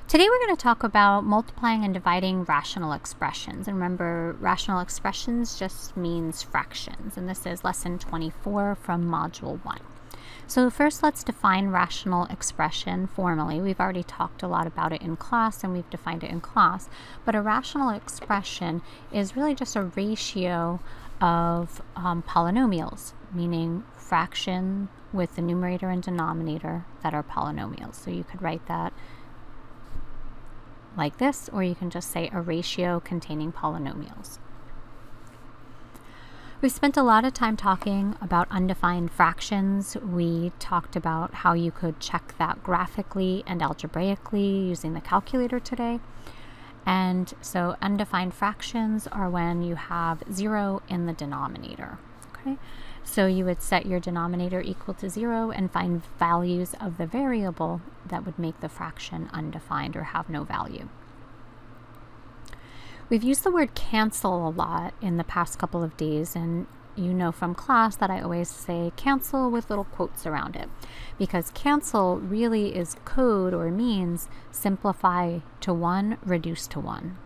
Today we're going to talk about multiplying and dividing rational expressions. And remember, rational expressions just means fractions. And this is lesson 24 from module 1. So first let's define rational expression formally. We've already talked a lot about it in class and we've defined it in class. But a rational expression is really just a ratio of polynomials, meaning fraction with the numerator and denominator that are polynomials. So you could write that like this, or you can just say a ratio containing polynomials. We spent a lot of time talking about undefined fractions. We talked about how you could check that graphically and algebraically using the calculator today. And so undefined fractions are when you have 0 in the denominator. Okay? So you would set your denominator equal to 0 and find values of the variable that would make the fraction undefined or have no value. We've used the word cancel a lot in the past couple of days, and you know from class that I always say cancel with little quotes around it, because cancel really is code or means simplify to 1, reduce to 1.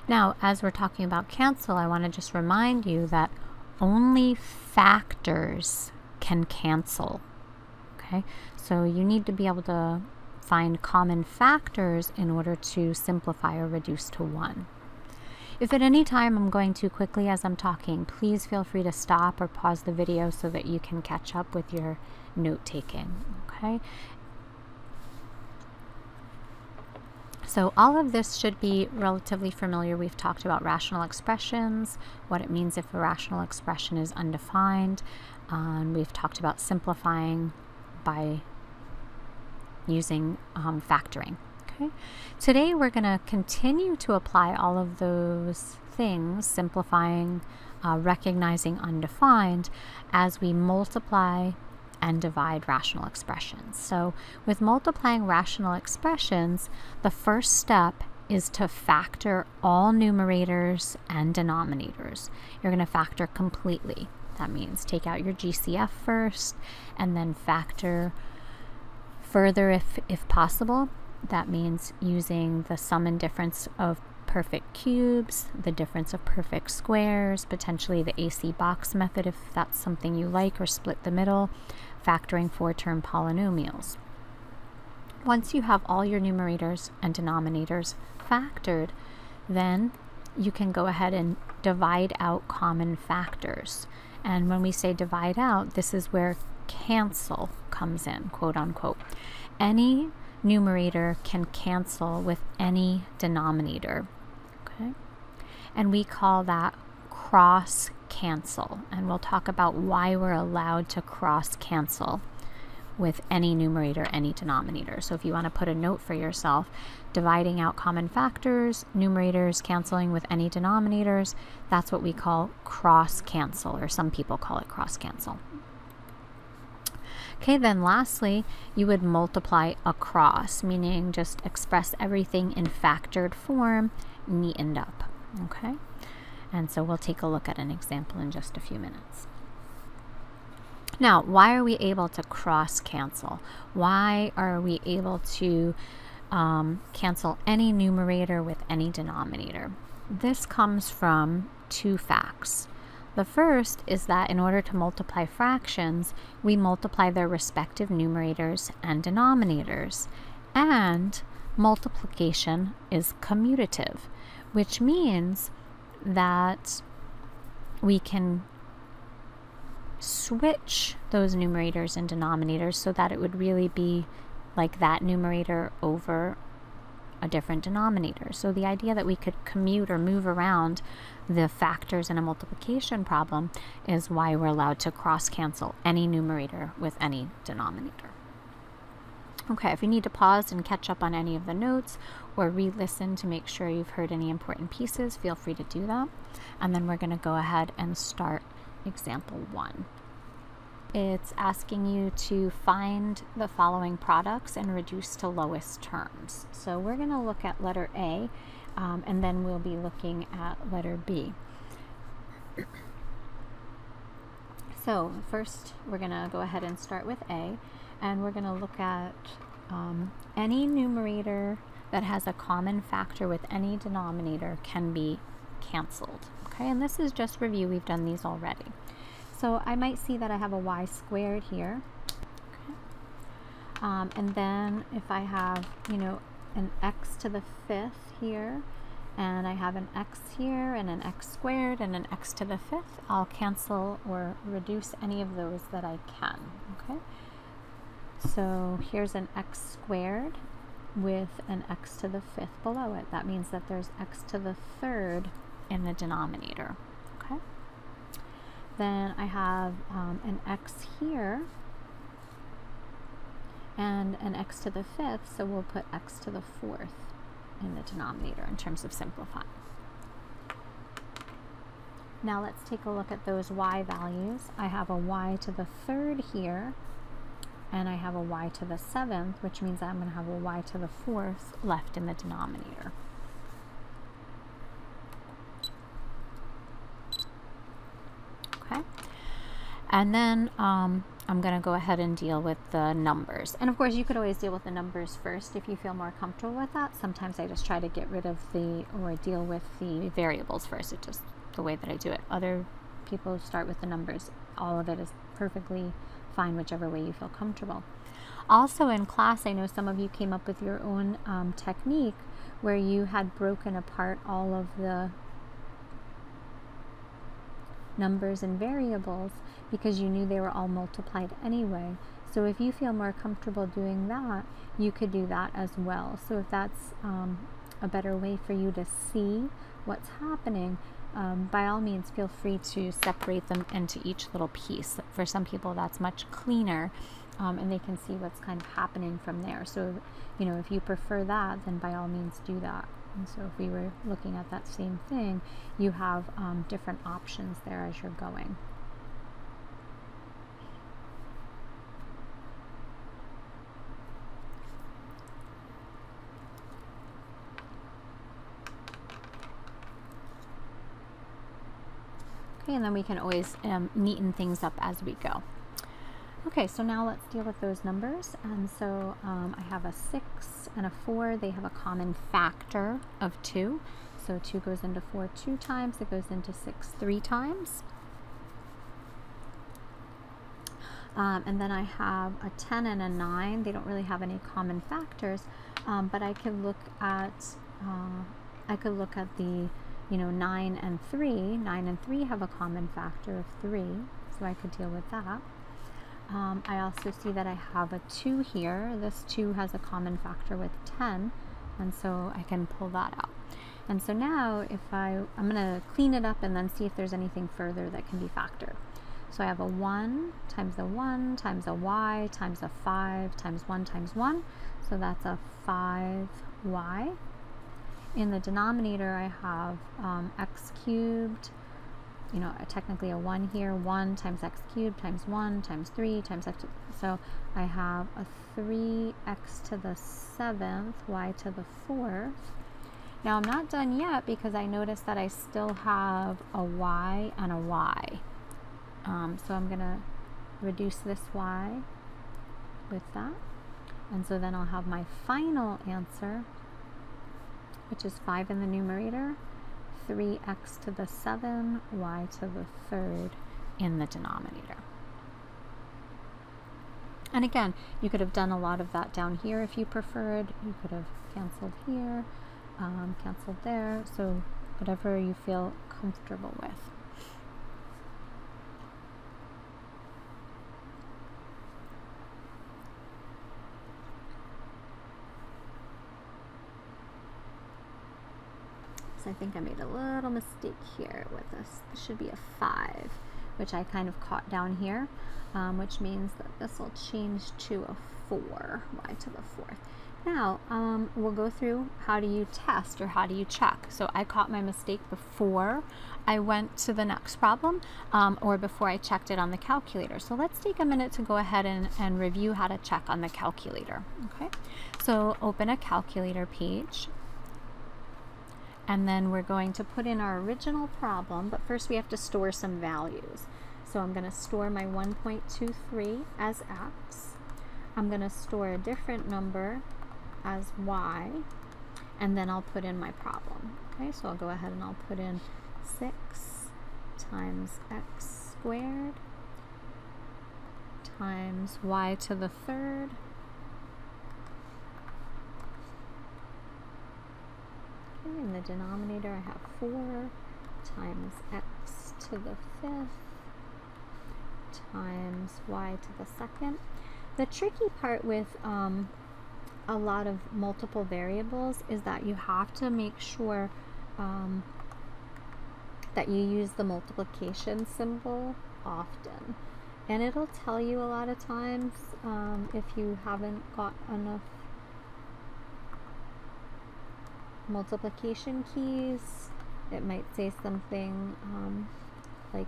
Now, as we're talking about cancel, I want to just remind you that only factors can cancel. Okay, so you need to be able to find common factors in order to simplify or reduce to 1. If at any time I'm going too quickly as I'm talking, please feel free to stop or pause the video so that you can catch up with your note taking. Okay. So all of this should be relatively familiar. We've talked about rational expressions, what it means if a rational expression is undefined. We've talked about simplifying by using factoring. Okay. Today we're going to continue to apply all of those things, simplifying, recognizing undefined, as we multiply and divide rational expressions. So with multiplying rational expressions, the first step is to factor all numerators and denominators. You're going to factor completely. That means take out your GCF first and then factor further if possible. That means using the sum and difference of perfect cubes, the difference of perfect squares, potentially the AC box method if that's something you like, or split the middle, factoring 4-term polynomials. Once you have all your numerators and denominators factored, then you can go ahead and divide out common factors. And when we say divide out, this is where cancel comes in, quote unquote. Any numerator can cancel with any denominator. Okay? And we call that cross cancel. And we'll talk about why we're allowed to cross cancel with any numerator, any denominator. So if you want to put a note for yourself, dividing out common factors, numerators canceling with any denominators, that's what we call cross cancel, or some people call it cross cancel. Okay, then lastly, you would multiply across, meaning just express everything in factored form, neatened up. Okay, and so we'll take a look at an example in just a few minutes. Now, why are we able to cross cancel? Why are we able to cancel any numerator with any denominator? This comes from two facts. The first is that in order to multiply fractions, we multiply their respective numerators and denominators. And multiplication is commutative, which means that we can switch those numerators and denominators so that it would really be like that numerator over a different denominator. So the idea that we could commute or move around the factors in a multiplication problem is why we're allowed to cross cancel any numerator with any denominator. Okay, if you need to pause and catch up on any of the notes or re-listen to make sure you've heard any important pieces, feel free to do that. And then we're going to go ahead and start example 1. It's asking you to find the following products and reduce to lowest terms. So we're going to look at letter A, and then we'll be looking at letter B. So first we're going to go ahead and start with A, and we're going to look at any numerator that has a common factor with any denominator can be canceled. Okay, and this is just review. We've done these already. So I might see that I have a y squared here. Okay. And then if I have, you know, an x to the 5th here, and I have an x here and an x squared and an x to the 5th, I'll cancel or reduce any of those that I can. Okay. So here's an x squared with an x to the 5th below it. That means that there's x to the 3rd in the denominator. Okay. Then I have an x here and an x to the 5th, so we'll put x to the 4th in the denominator in terms of simplifying. Now let's take a look at those y values. I have a y to the 3rd here, and I have a y to the 7th, which means I'm going to have a y to the 4th left in the denominator. Okay, and then I'm going to go ahead and deal with the numbers. And of course, you could always deal with the numbers first if you feel more comfortable with that. Sometimes I just try to get rid of or deal with the variables first. It's just the way that I do it. Other people start with the numbers. All of it is perfectly fine, whichever way you feel comfortable. Also in class, I know some of you came up with your own technique where you had broken apart all of the numbers and variables because you knew they were all multiplied anyway. So if you feel more comfortable doing that, you could do that as well. So if that's a better way for you to see what's happening, by all means feel free to separate them into each little piece. For some people that's much cleaner, and they can see what's kind of happening from there. So, you know, if you prefer that, then by all means do that. And so if we were looking at that same thing, you have different options there as you're going. Okay, and then we can always neaten things up as we go. Okay, so now let's deal with those numbers. And so I have a 6 and a 4. They have a common factor of 2. So 2 goes into 4 2 times. It goes into 6 3 times. And then I have a 10 and a 9. They don't really have any common factors, but I could look at the 9 and 3. 9 and 3 have a common factor of 3, so I could deal with that. I also see that I have a 2 here. This 2 has a common factor with 10, and so I can pull that out. And so now if I'm going to clean it up and then see if there's anything further that can be factored. So I have a 1 times a 1 times a y times a 5 times 1 times 1. So that's a 5y. In the denominator, I have x cubed, technically a 1 here, 1 times x cubed times 1 times 3 times x. So I have a 3x to the 7th, y to the 4th. Now I'm not done yet because I notice that I still have a y and a y. So I'm going to reduce this y with that. And so then I'll have my final answer, which is 5 in the numerator, 3x to the 7, y to the 3rd in the denominator. And again, you could have done a lot of that down here if you preferred. You could have canceled here, canceled there, so whatever you feel comfortable with. I think I made a little mistake here with this. This should be a 5, which I kind of caught down here, which means that this will change to a 4, y to the 4th. Now, we'll go through how do you test or how do you check. So I caught my mistake before I went to the next problem, or before I checked it on the calculator. So let's take a minute to go ahead and review how to check on the calculator. Okay, so open a calculator page. And then we're going to put in our original problem, but first we have to store some values. So I'm going to store my 1.23 as x. I'm going to store a different number as y, and then I'll put in my problem. Okay, so I'll go ahead and I'll put in 6 times x squared times y to the third in the denominator I have 4 times x to the fifth times y to the second. The tricky part with a lot of multiple variables is that you have to make sure that you use the multiplication symbol often. And it'll tell you a lot of times if you haven't got enough multiplication keys. It might say something like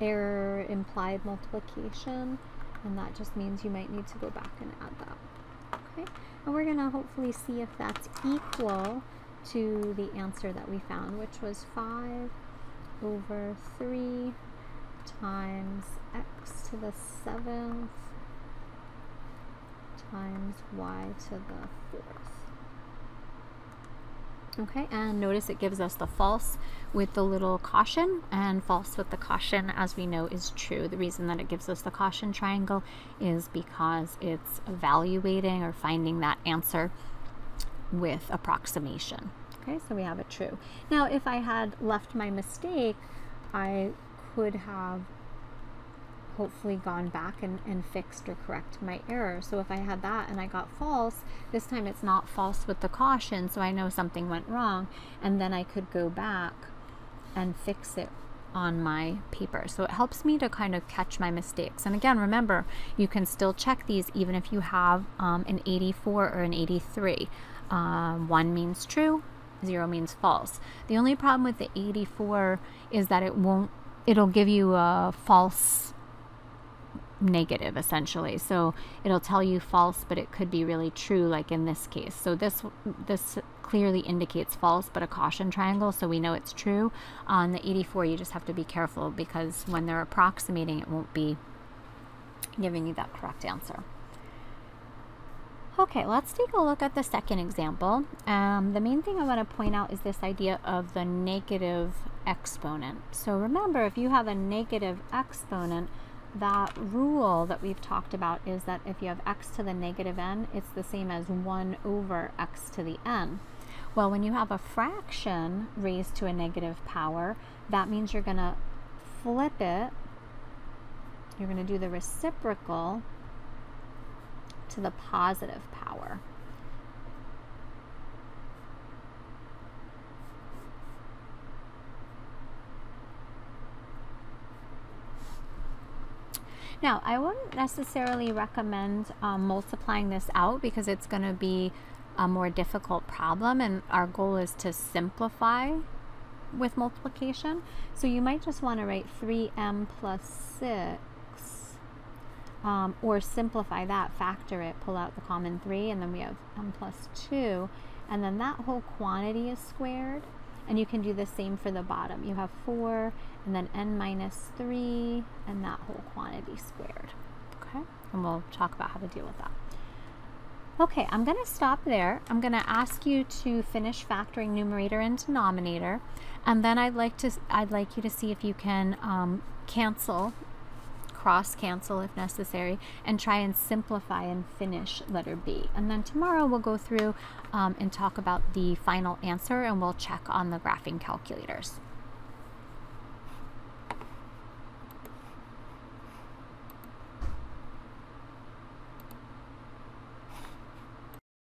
error implied multiplication, and that just means you might need to go back and add that. Okay, and we're going to hopefully see if that's equal to the answer that we found, which was 5 over 3 times x to the 7th times y to the 4th. Okay, and notice it gives us the false with the little caution, and false with the caution, as we know, is true. The reason that it gives us the caution triangle is because it's evaluating or finding that answer with approximation. Okay, so we have it true. Now, if I had left my mistake, I could have hopefully gone back and fixed or correct my error. So if I had that and I got false, this time it's not false with the caution, so I know something went wrong, and then I could go back and fix it on my paper. So it helps me to kind of catch my mistakes. And again, remember, you can still check these even if you have an 84 or an 83. 1 means true, 0 means false. The only problem with the 84 is that it'll give you a false negative, essentially. So it'll tell you false, but it could be really true, like in this case. So this clearly indicates false, but a caution triangle, so we know it's true. On the 84, you just have to be careful, because when they're approximating, it won't be giving you that correct answer. Okay, let's take a look at the second example. The main thing I want to point out is this idea of the negative exponent. So remember, if you have a negative exponent, that rule that we've talked about is that if you have x to the negative n, it's the same as 1 over x to the n. Well, when you have a fraction raised to a negative power, that means you're going to flip it. You're going to do the reciprocal to the positive power. Now, I wouldn't necessarily recommend multiplying this out, because it's going to be a more difficult problem, and our goal is to simplify with multiplication. So you might just want to write 3m plus 6, or simplify that, factor it, pull out the common 3, and then we have m plus 2, and then that whole quantity is squared. And you can do the same for the bottom. You have 4, and then n minus 3, and that whole quantity squared. Okay, and we'll talk about how to deal with that. Okay, I'm going to stop there. I'm going to ask you to finish factoring numerator and denominator, and then I'd like you to see if you can cross cancel if necessary, and try and simplify and finish letter B. And then tomorrow we'll go through and talk about the final answer, and we'll check on the graphing calculators.